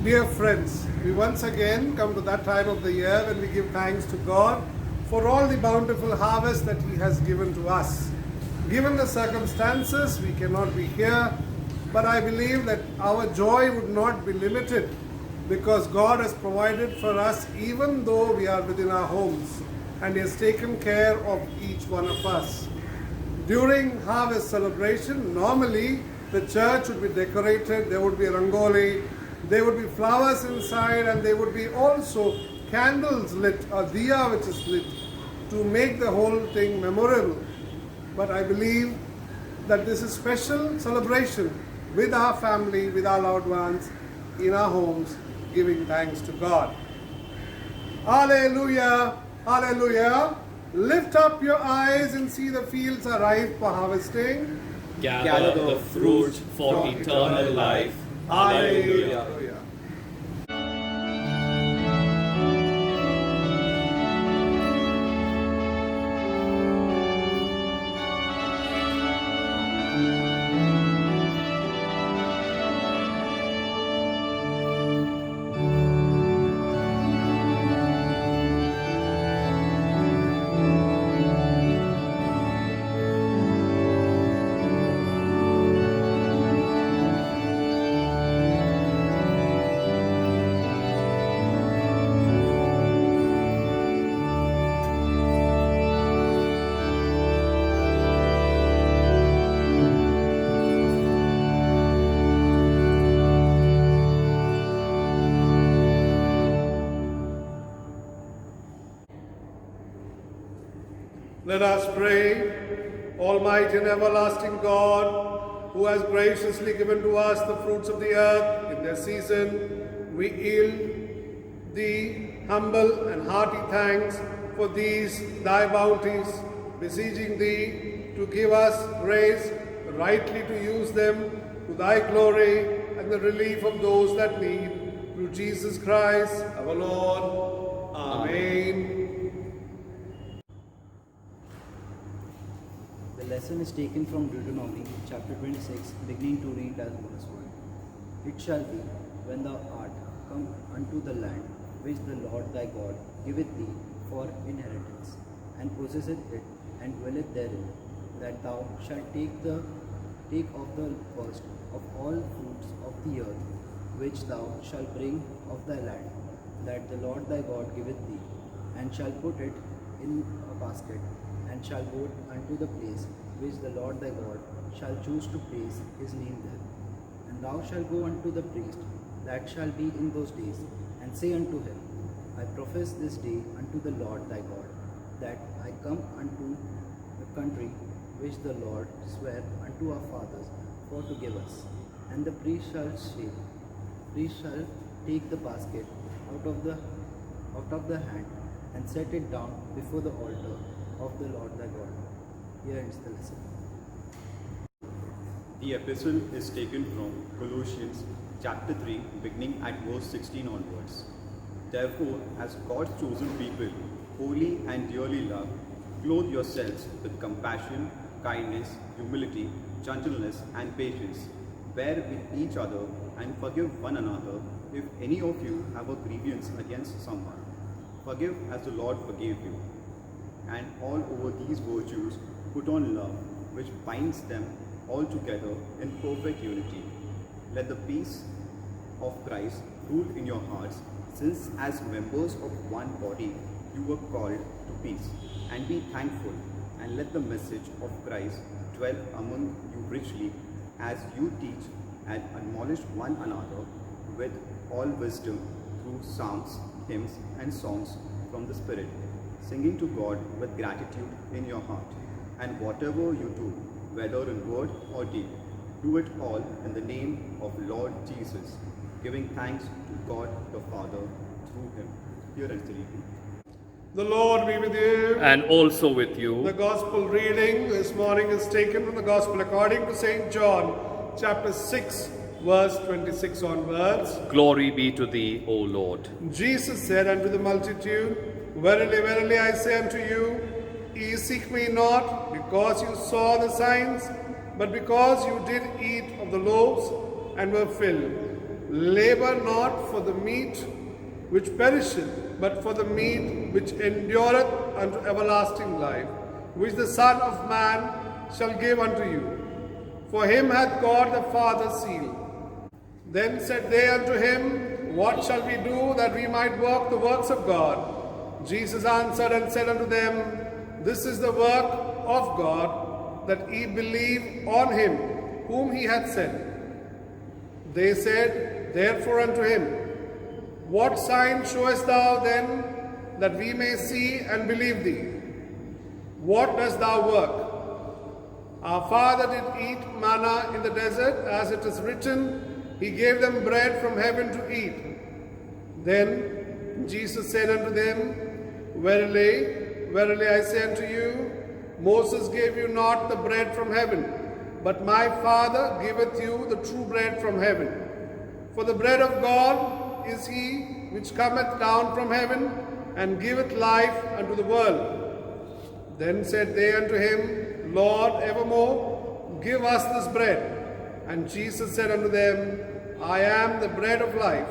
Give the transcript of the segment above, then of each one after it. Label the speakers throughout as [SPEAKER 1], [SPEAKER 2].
[SPEAKER 1] Dear friends, we once again come to that time of the year when we give thanks to God for all the bountiful harvest that He has given to us. Given the circumstances, we cannot be here, but I believe that our joy would not be limited because God has provided for us even though we are within our homes, and He has taken care of each one of us. During harvest celebration, normally the church would be decorated, there would be rangoli, there would be flowers inside, and there would be also candles lit, or diya which is lit, to make the whole thing memorable. But I believe that this is special celebration with our family, with our loved ones, in our homes, giving thanks to God. Hallelujah! Hallelujah! Lift up your eyes and see the fields are ripe for harvesting.
[SPEAKER 2] Gather the fruit for eternal life. Hallelujah.
[SPEAKER 1] Let us pray. Almighty and everlasting God, who has graciously given to us the fruits of the earth in their season, we yield Thee humble and hearty thanks for these Thy bounties, beseeching Thee to give us grace rightly to use them to Thy glory and the relief of those that need, through Jesus Christ our Lord. Amen.
[SPEAKER 3] The lesson is taken from Deuteronomy chapter 26, beginning to read as verse 1. It shall be, when thou art come unto the land which the Lord thy God giveth thee for inheritance, and possesseth it, and dwelleth therein, that thou shalt take of the first of all fruits of the earth, which thou shalt bring of thy land, that the Lord thy God giveth thee, and shall put it in a basket, and shall go unto the place which the Lord thy God shall choose to place his name there. And thou shalt go unto the priest that shall be in those days, and say unto him, I profess this day unto the Lord thy God, that I come unto the country which the Lord sware unto our fathers for to give us. And the priest shall take the basket out of the hand, and set it down before the altar of the Lord thy God. Here ends the lesson.
[SPEAKER 4] The epistle is taken from Colossians chapter 3, beginning at verse 16 onwards. Therefore, as God's chosen people, holy and dearly loved, clothe yourselves with compassion, kindness, humility, gentleness, and patience. Bear with each other and forgive one another if any of you have a grievance against someone. Forgive as the Lord forgave you. And all over these virtues put on love, which binds them all together in perfect unity. Let the peace of Christ rule in your hearts, since as members of one body you were called to peace. And be thankful, and let the message of Christ dwell among you richly, as you teach and admonish one another with all wisdom through psalms, hymns, and songs from the Spirit, singing to God with gratitude in your heart. And whatever you do, whether in word or deed, do it all in the name of Lord Jesus, giving thanks to God the Father through Him. Here ends the reading.
[SPEAKER 1] The Lord be with you.
[SPEAKER 2] And also with you.
[SPEAKER 1] The Gospel reading this morning is taken from the Gospel according to St. John, chapter 6, verse 26 onwards.
[SPEAKER 2] Glory be to Thee, O Lord.
[SPEAKER 1] Jesus said unto the multitude, Verily, verily, I say unto you, ye seek me not because you saw the signs, but because you did eat of the loaves and were filled. labor not for the meat which perisheth, but for the meat which endureth unto everlasting life, which the Son of Man shall give unto you. For him hath God the Father sealed. Then said they unto him, What shall we do that we might work the works of God? Jesus answered and said unto them, This is the work of God, that ye believe on him whom he hath sent. They said therefore unto him, What sign showest thou then, that we may see and believe thee? What dost thou work? Our father did eat manna in the desert, as it is written, He gave them bread from heaven to eat. Then Jesus said unto them, Verily, verily I say unto you, Moses gave you not the bread from heaven, but my Father giveth you the true bread from heaven. For the bread of God is he which cometh down from heaven, and giveth life unto the world. Then said they unto him, Lord, evermore give us this bread. And Jesus said unto them, I am the bread of life.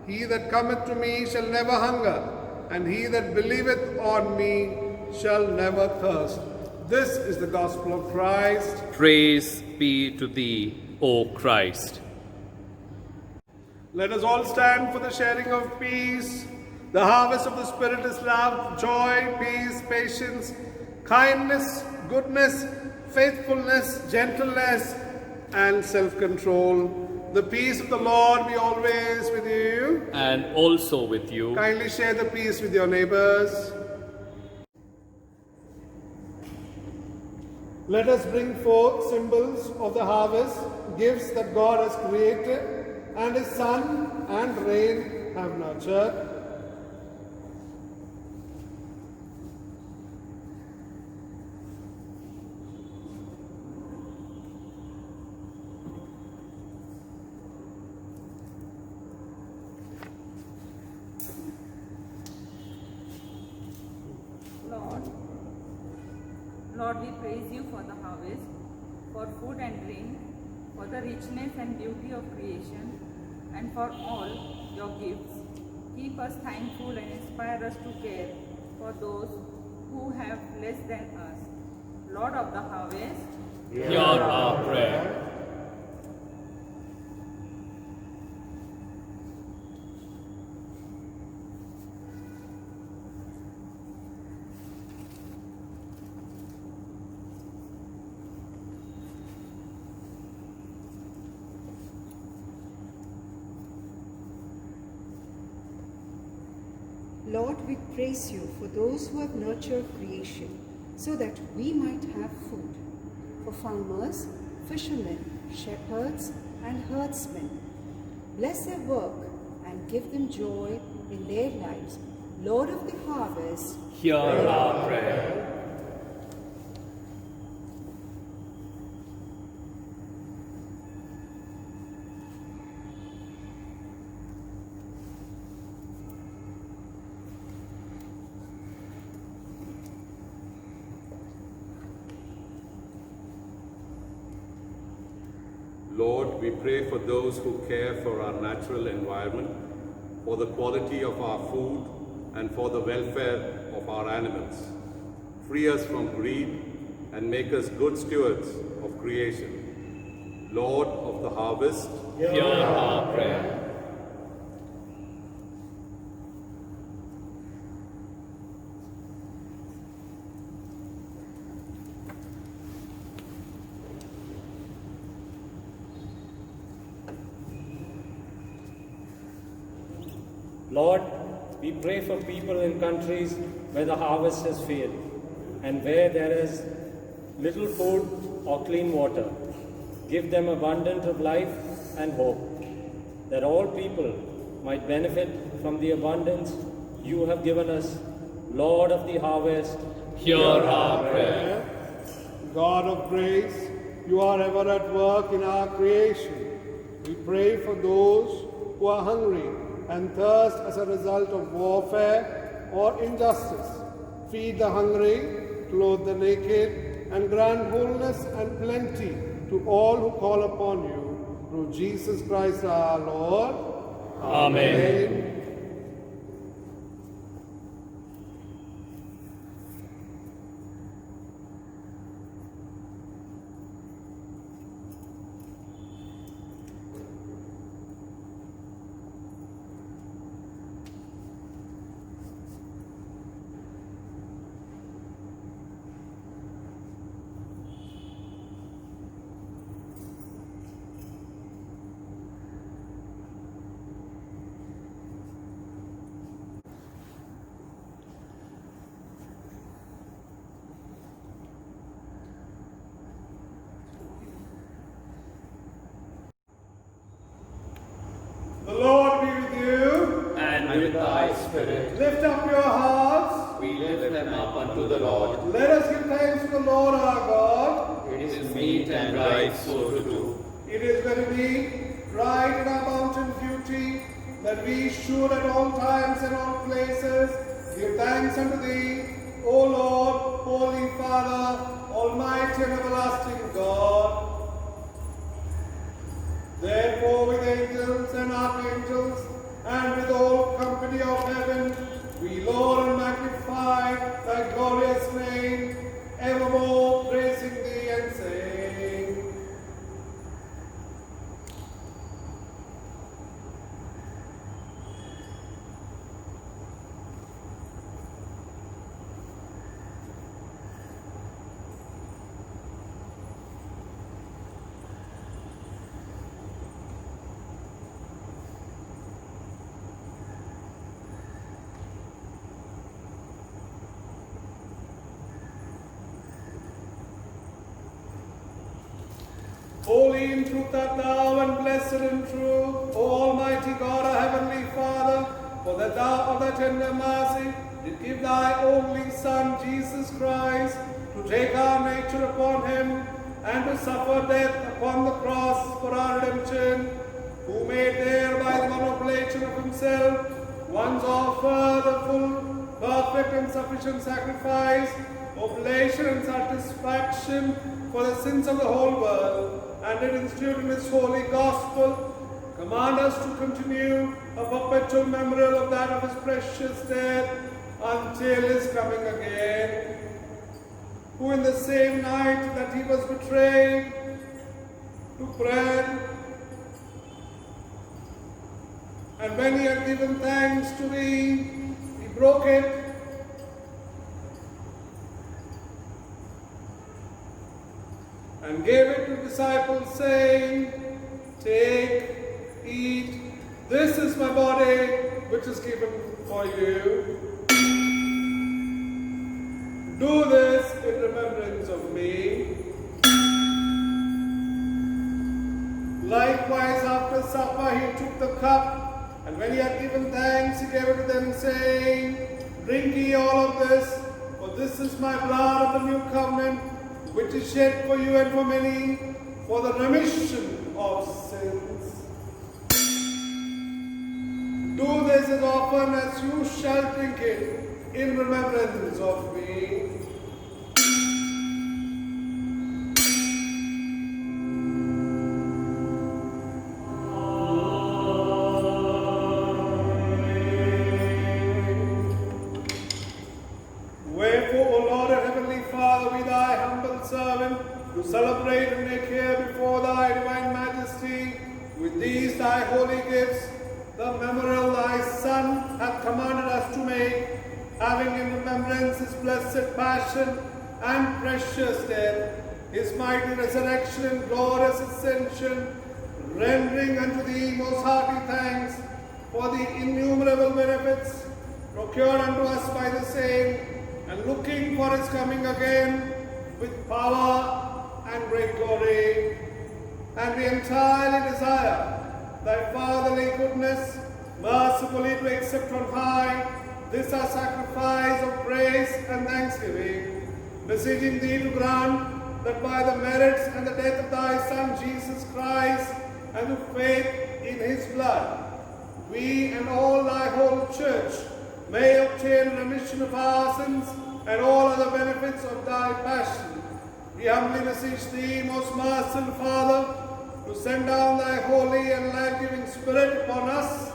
[SPEAKER 1] He that cometh to me shall never hunger, and he that believeth on me shall never thirst. This is the gospel of Christ.
[SPEAKER 2] Praise be to thee, O Christ.
[SPEAKER 1] Let us all stand for the sharing of peace. The harvest of the Spirit is love, joy, peace, patience, kindness, goodness, faithfulness, gentleness, and self-control. The peace of the Lord be always with you.
[SPEAKER 2] And also with you.
[SPEAKER 1] Kindly share the peace with your neighbors. Let us bring forth symbols of the harvest, gifts that God has created and His sun and rain have nurtured.
[SPEAKER 5] Lord, we praise you for the harvest, for food and drink, for the richness and beauty of creation, and for all your gifts. Keep us thankful and inspire us to care for those who have less than us. Lord of the harvest,
[SPEAKER 2] hear our prayer.
[SPEAKER 6] Lord, we praise you for those who have nurtured creation so that we might have food. For farmers, fishermen, shepherds, and herdsmen, bless their work and give them joy in their lives. Lord of the harvest,
[SPEAKER 2] Hear our prayer.
[SPEAKER 7] Lord, we pray for those who care for our natural environment, for the quality of our food, and for the welfare of our animals. Free us from greed and make us good stewards of creation. Lord of the harvest,
[SPEAKER 2] Hear our prayer.
[SPEAKER 8] Lord, we pray for people in countries where the harvest has failed and where there is little food or clean water. Give them abundance of life and hope, that all people might benefit from the abundance you have given us. Lord of the harvest,
[SPEAKER 2] Hear our prayer.
[SPEAKER 1] God of grace, you are ever at work in our creation. We pray for those who are hungry and thirst as a result of warfare or injustice. Feed the hungry, clothe the naked, and grant wholeness and plenty to all who call upon you. through Jesus Christ our Lord.
[SPEAKER 2] Amen.
[SPEAKER 1] The Lord be with you.
[SPEAKER 2] And with thy spirit,
[SPEAKER 1] Lift up your hearts.
[SPEAKER 2] we lift them up unto the Lord.
[SPEAKER 1] Let us give thanks to the Lord our God.
[SPEAKER 2] It is meet and right so to do.
[SPEAKER 1] It is very meet, right in our mountain duty, that we should at all times and all places give thanks unto thee, O Lord, Holy Father, Almighty and everlasting God. Therefore, with angels and archangels, and with all company of heaven, we laud and magnify thy glorious name, evermore praising thee and saying, Holy in truth art thou, and blessed in truth, O Almighty God, our heavenly Father, for that thou of thy tender mercy did give thy only Son, Jesus Christ, to take our nature upon him, and to suffer death upon the cross for our redemption, who made there by the one oblation of himself once offer the full, perfect and sufficient sacrifice, oblation and satisfaction for the sins of the whole world, and did institute in his holy gospel, command us to continue a perpetual memorial of that of his precious death until his coming again, who in the same night that he was betrayed took bread, and when he had given thanks to thee, he broke it, and gave it to the disciples, saying, Take, eat, this is my body, which is given for you. Do this in remembrance of me. Likewise, after supper, he took the cup, and when he had given thanks, he gave it to them, saying, Drink ye all of this, for this is my blood of the new covenant, which is shed for you and for many, for the remission of sins. Do this as often as you shall drink it in remembrance of me. Wherefore, O Lord and Heavenly Father, we thy humble servant, to celebrate and make here before thy divine majesty, with these thy holy gifts, the memorial thy Son hath commanded us to make, having in remembrance his blessed passion and precious death, his mighty resurrection and glorious ascension, rendering unto thee most hearty thanks for the innumerable benefits procured unto us by the same, and looking for his coming again with power and great glory. And we entirely desire thy fatherly goodness mercifully to accept on high this our sacrifice of praise and thanksgiving, beseeching thee to grant that by the merits and the death of thy Son Jesus Christ, and through faith in his blood, we and all thy whole church may obtain remission of our sins and all other benefits of thy passion. We humbly beseech thee, most merciful Father, to send down thy holy and life-giving Spirit upon us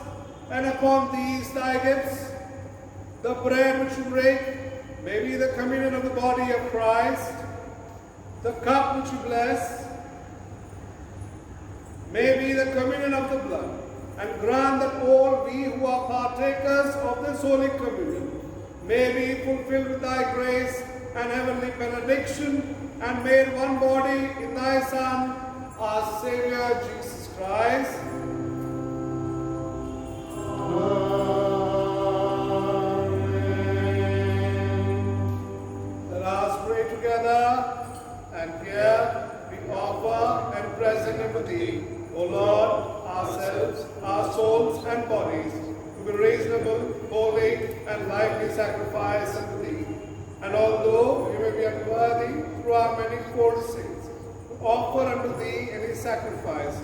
[SPEAKER 1] and upon these thy gifts. The bread which you break may be the communion of the body of Christ. The cup which you bless may be the communion of the blood. And grant that all we who are partakers of this holy communion may be fulfilled with thy grace and heavenly benediction, and made one body in thy Son, our Savior Jesus Christ. Let us pray together, and here we offer and present unto thee, O Lord, ourselves, our souls and bodies, to be reasonable, holy, and lively sacrifice unto thee. And although we may be unworthy through our many poor sins to offer unto thee any sacrifice,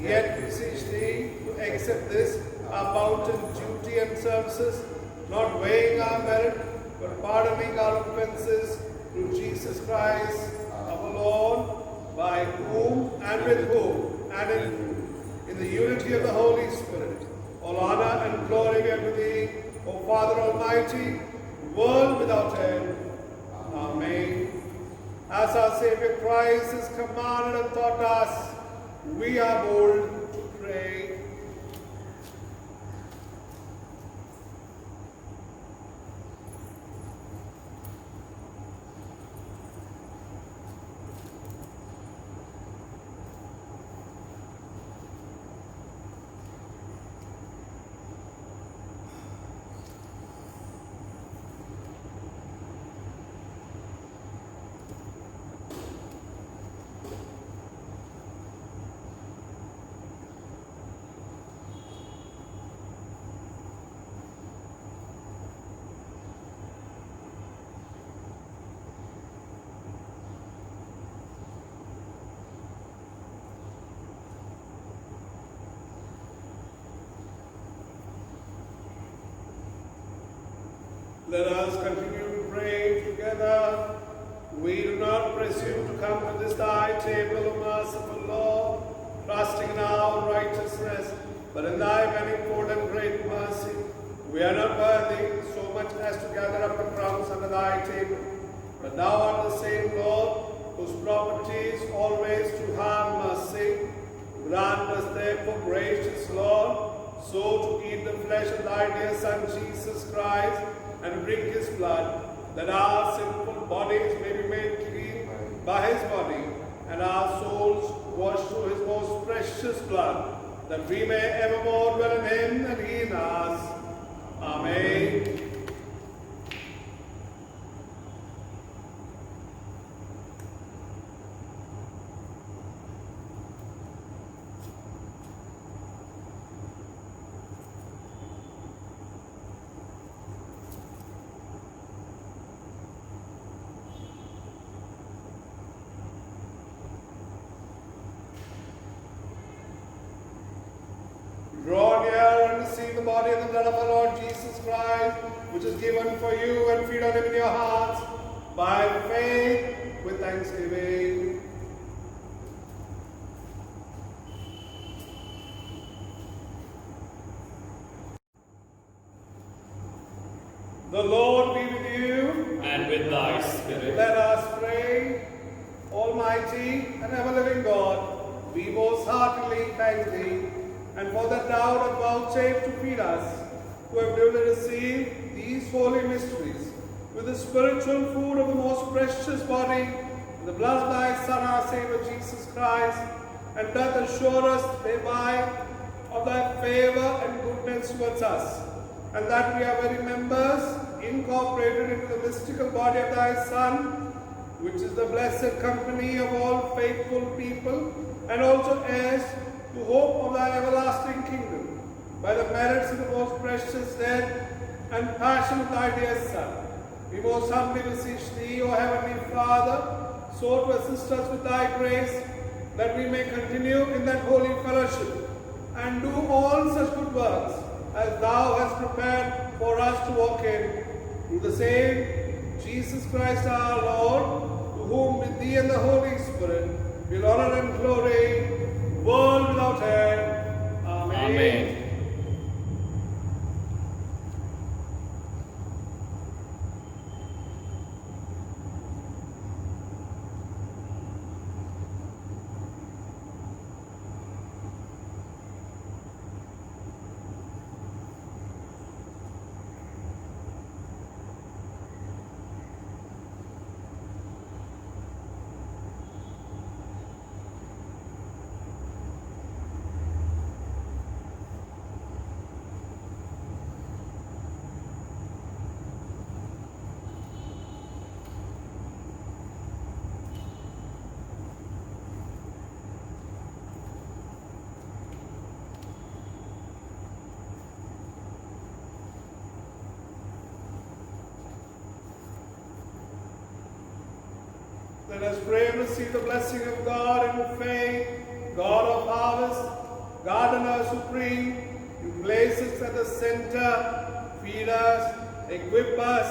[SPEAKER 1] yet beseech thee to accept this our mountain duty and services, not weighing our merit, but pardoning our offences through Jesus Christ our Lord, by whom and with whom and in whom, in the unity of the Holy Spirit, all honor and glory be unto thee, O Father Almighty, world without end. Amen. As our Savior Christ has commanded and taught us, we are bold to pray. Let us continue to pray together. We do not presume to come to this thy table, O merciful Lord, trusting in our righteousness, but in thy manifold and great mercy. We are not worthy so much as to gather up the crumbs under thy table. But thou art the same Lord, whose property is always to have mercy. Grant us therefore, gracious Lord, so to eat the flesh of thy dear Son Jesus Christ, and drink his blood, that our sinful bodies may be made clean by his body, and our souls washed through his most precious blood, that we may evermore dwell in him and he in us. Amen. Draw near and receive the body and the blood of our Lord Jesus Christ, which is given for you, and feed on him in your hearts by faith with thanksgiving. The Lord be with you.
[SPEAKER 2] And with thy spirit.
[SPEAKER 1] Let us pray. Almighty and ever-living God, we most heartily thank thee, and for that thou hast vouchsafed to feed us, who have duly received these holy mysteries, with the spiritual food of the most precious body, and the blood of thy Son, our Savior Jesus Christ, and doth assure us thereby of thy favor and goodness towards us, and that we are very members incorporated into the mystical body of thy Son, which is the blessed company of all faithful people, and also heirs to hope of thy everlasting kingdom, by the merits of the most precious death and passion of thy dear Son. We most humbly beseech thee, O Heavenly Father, so to assist us with thy grace, that we may continue in that holy fellowship, and do all such good works as thou hast prepared for us to walk in, through the same Jesus Christ our Lord, to whom with thee and the Holy Spirit be honor and glory, world without end. Amen.
[SPEAKER 2] Amen.
[SPEAKER 1] Let us pray and receive the blessing of God in faith. God of harvest, gardener supreme, you place us at the center, feed us, equip us,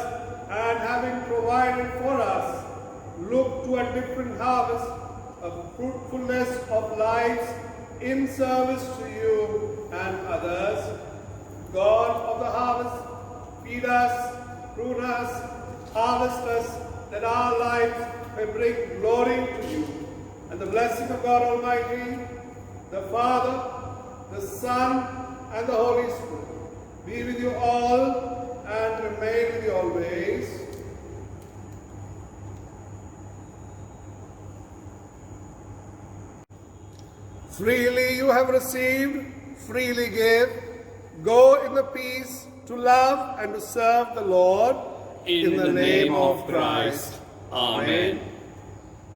[SPEAKER 1] and having provided for us, look to a different harvest of fruitfulness of lives in service to you and others. God of the harvest, feed us, prune us, harvest us, that our lives may bring glory to you. And the blessing of God Almighty, the Father, the Son, and the Holy Spirit be with you all and remain with you always. Freely you have received, freely give. Go in the peace to love and to serve the Lord.
[SPEAKER 2] In the name of Christ. Amen.